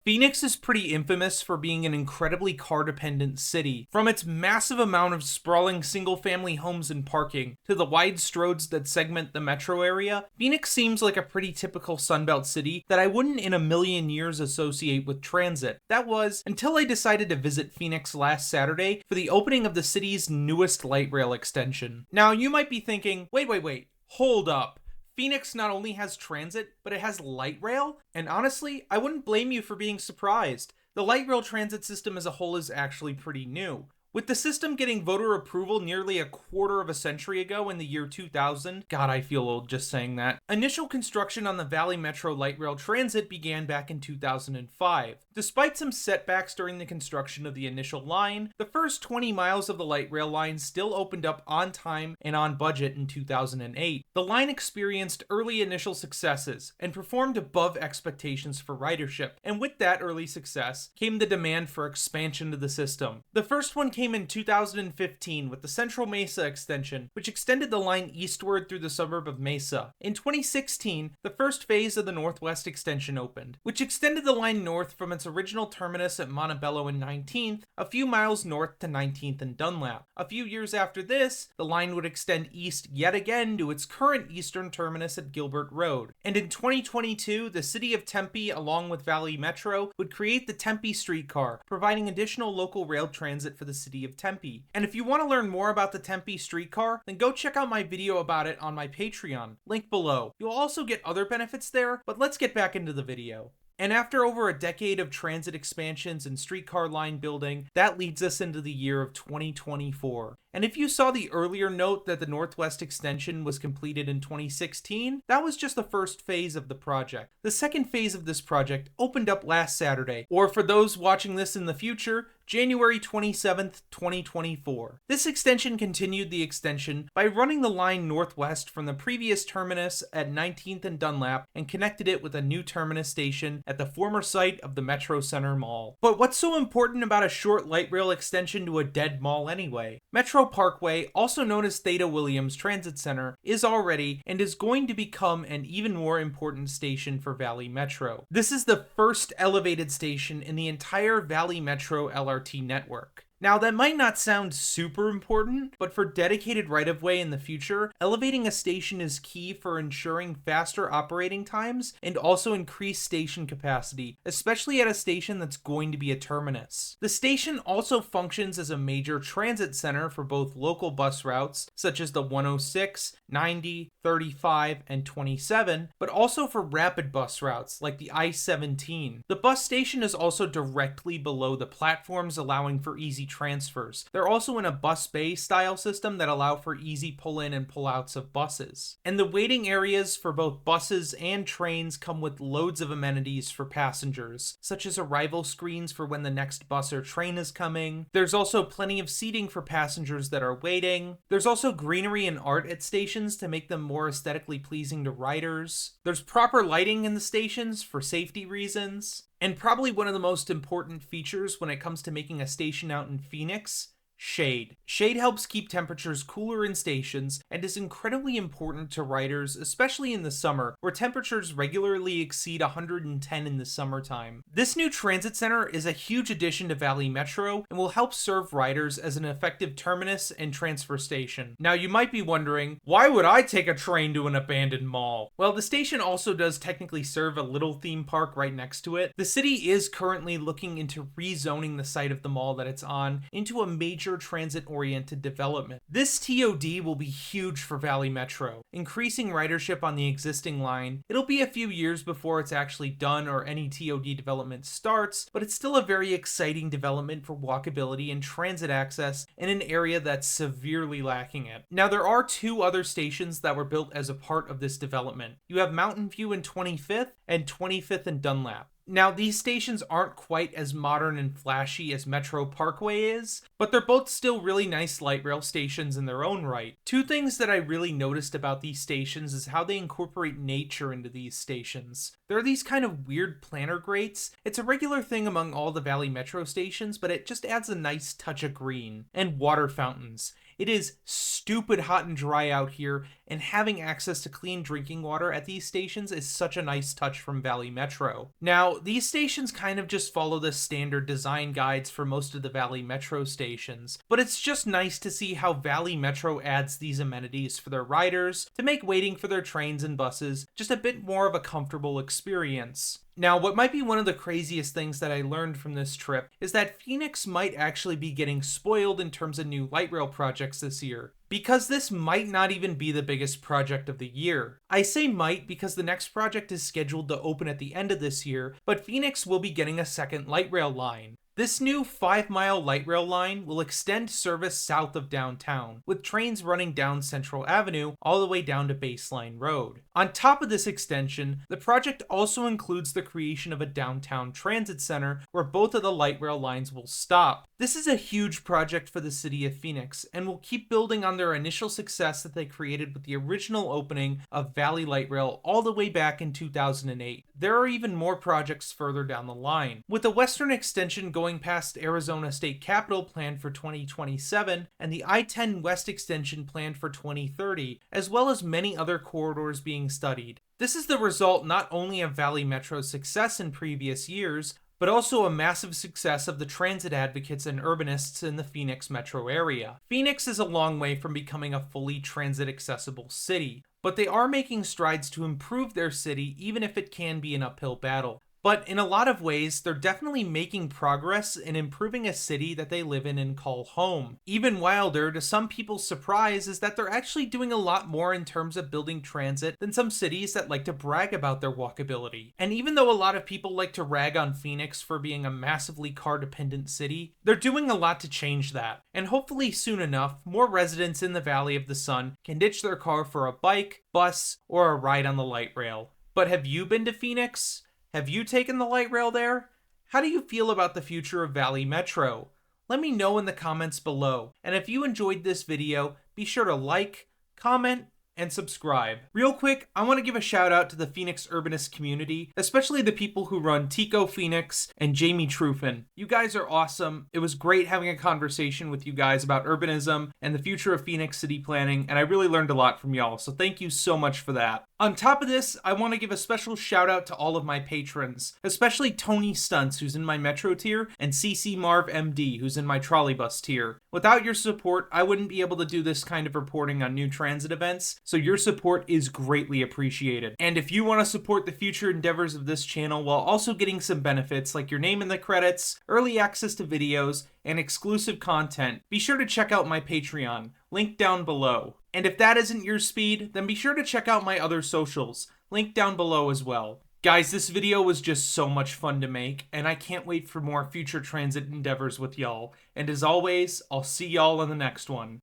Phoenix is pretty infamous for being an incredibly car-dependent city. From its massive amount of sprawling single-family homes and parking, to the wide stroads that segment the metro area, Phoenix seems like a pretty typical Sunbelt city that I wouldn't in a million years associate with transit. That was, until I decided to visit Phoenix last Saturday for the opening of the city's newest light rail extension. Now, you might be thinking, wait, hold up. Phoenix not only has transit, but it has light rail? And honestly, I wouldn't blame you for being surprised. The light rail transit system as a whole is actually pretty new. With the system getting voter approval nearly a quarter of a century ago in the year 2000, God, I feel old just saying that, initial construction on the Valley Metro Light Rail Transit began back in 2005. Despite some setbacks during the construction of the initial line, the first 20 miles of the light rail line still opened up on time and on budget in 2008. The line experienced early initial successes and performed above expectations for ridership, and with that early success came the demand for expansion to the system. The first one came in 2015 with the Central Mesa extension, which extended the line eastward through the suburb of Mesa. In 2016, the first phase of the Northwest extension opened, which extended the line north from its original terminus at Montebello and 19th, a few miles north to 19th and Dunlap. A few years after this, the line would extend east yet again to its current eastern terminus at Gilbert Road. And in 2022, the city of Tempe, along with Valley Metro, would create the Tempe streetcar, providing additional local rail transit for the city of Tempe. And if you want to learn more about the Tempe streetcar, then go check out my video about it on my Patreon, link below. You'll also get other benefits there, but let's get back into the video. And after over a decade of transit expansions and streetcar line building, that leads us into the year of 2024. And if you saw the earlier note that the Northwest extension was completed in 2016, that was just the first phase of the project. The second phase of this project opened up last Saturday, or for those watching this in the future, January 27th, 2024. This extension continued the extension by running the line northwest from the previous terminus at 19th and Dunlap and connected it with a new terminus station at the former site of the Metro Center Mall. But what's so important about a short light rail extension to a dead mall anyway? Metro Parkway, also known as Theda Williams Transit Center, is already and is going to become an even more important station for Valley Metro. This is the first elevated station in the entire Valley Metro LRT network. Now, that might not sound super important, but for dedicated right-of-way in the future, elevating a station is key for ensuring faster operating times and also increased station capacity, especially at a station that's going to be a terminus. The station also functions as a major transit center for both local bus routes, such as the 106, 90, 35, and 27, but also for rapid bus routes like the I-17. The bus station is also directly below the platforms, allowing for easy transfers. They're also in a bus bay style system that allow for easy pull-in and pull-outs of buses. And the waiting areas for both buses and trains come with loads of amenities for passengers, such as arrival screens for when the next bus or train is coming. There's also plenty of seating for passengers that are waiting. There's also greenery and art at stations to make them more aesthetically pleasing to riders. There's proper lighting in the stations for safety reasons. And probably one of the most important features when it comes to making a station out in Phoenix, shade. Shade helps keep temperatures cooler in stations and is incredibly important to riders, especially in the summer, where temperatures regularly exceed 110 in the summertime. This new transit center is a huge addition to Valley Metro and will help serve riders as an effective terminus and transfer station. Now, you might be wondering, why would I take a train to an abandoned mall? Well, the station also does technically serve a little theme park right next to it. The city is currently looking into rezoning the site of the mall that it's on into a major transit-oriented development. This TOD will be huge for Valley Metro, increasing ridership on the existing line. It'll be a few years before it's actually done or any TOD development starts, but it's still a very exciting development for walkability and transit access in an area that's severely lacking it. Now, there are two other stations that were built as a part of this development. You have Mountain View and 25th, and 25th and Dunlap. Now, these stations aren't quite as modern and flashy as Metro Parkway is, but they're both still really nice light rail stations in their own right. Two things that I really noticed about these stations is how they incorporate nature into these stations. There are these kind of weird planter grates. It's a regular thing among all the Valley Metro stations, but it just adds a nice touch of green. And water fountains. It is stupid hot and dry out here, and having access to clean drinking water at these stations is such a nice touch from Valley Metro. Now, these stations kind of just follow the standard design guides for most of the Valley Metro stations, but it's just nice to see how Valley Metro adds these amenities for their riders to make waiting for their trains and buses just a bit more of a comfortable experience. Now, what might be one of the craziest things that I learned from this trip is that Phoenix might actually be getting spoiled in terms of new light rail projects this year, because this might not even be the biggest project of the year. I say might because the next project is scheduled to open at the end of this year, but Phoenix will be getting a second light rail line. This new 5-mile light rail line will extend service south of downtown, with trains running down Central Avenue all the way down to Baseline Road. On top of this extension, the project also includes the creation of a downtown transit center where both of the light rail lines will stop. This is a huge project for the city of Phoenix and will keep building on their initial success that they created with the original opening of Valley Light Rail all the way back in 2008. There are even more projects further down the line, with the western extension going past Arizona State Capitol planned for 2027 and the I-10 West extension planned for 2030, as well as many other corridors being studied. This is the result not only of Valley Metro's success in previous years, but also a massive success of the transit advocates and urbanists in the Phoenix metro area. Phoenix is a long way from becoming a fully transit-accessible city, but they are making strides to improve their city even if it can be an uphill battle. But in a lot of ways, they're definitely making progress in improving a city that they live in and call home. Even wilder, to some people's surprise, is that they're actually doing a lot more in terms of building transit than some cities that like to brag about their walkability. And even though a lot of people like to rag on Phoenix for being a massively car-dependent city, they're doing a lot to change that. And hopefully soon enough, more residents in the Valley of the Sun can ditch their car for a bike, bus, or a ride on the light rail. But have you been to Phoenix? Have you taken the light rail there? How do you feel about the future of Valley Metro? Let me know in the comments below. And if you enjoyed this video, be sure to like, comment, and subscribe. Real quick, I want to give a shout out to the Phoenix Urbanist community, especially the people who run Tico Phoenix and Jamie Truffin. You guys are awesome. It was great having a conversation with you guys about urbanism and the future of Phoenix city planning, and I really learned a lot from y'all, so thank you so much for that. On top of this, I want to give a special shout out to all of my patrons, especially Tony Stunts, who's in my Metro tier, and CC Marv MD, who's in my Trolleybus tier. Without your support, I wouldn't be able to do this kind of reporting on new transit events, so your support is greatly appreciated. And if you want to support the future endeavors of this channel while also getting some benefits like your name in the credits, early access to videos, and exclusive content, be sure to check out my Patreon, link down below. And if that isn't your speed, then be sure to check out my other socials, link down below as well. Guys, this video was just so much fun to make, and I can't wait for more future transit endeavors with y'all. And as always, I'll see y'all in the next one.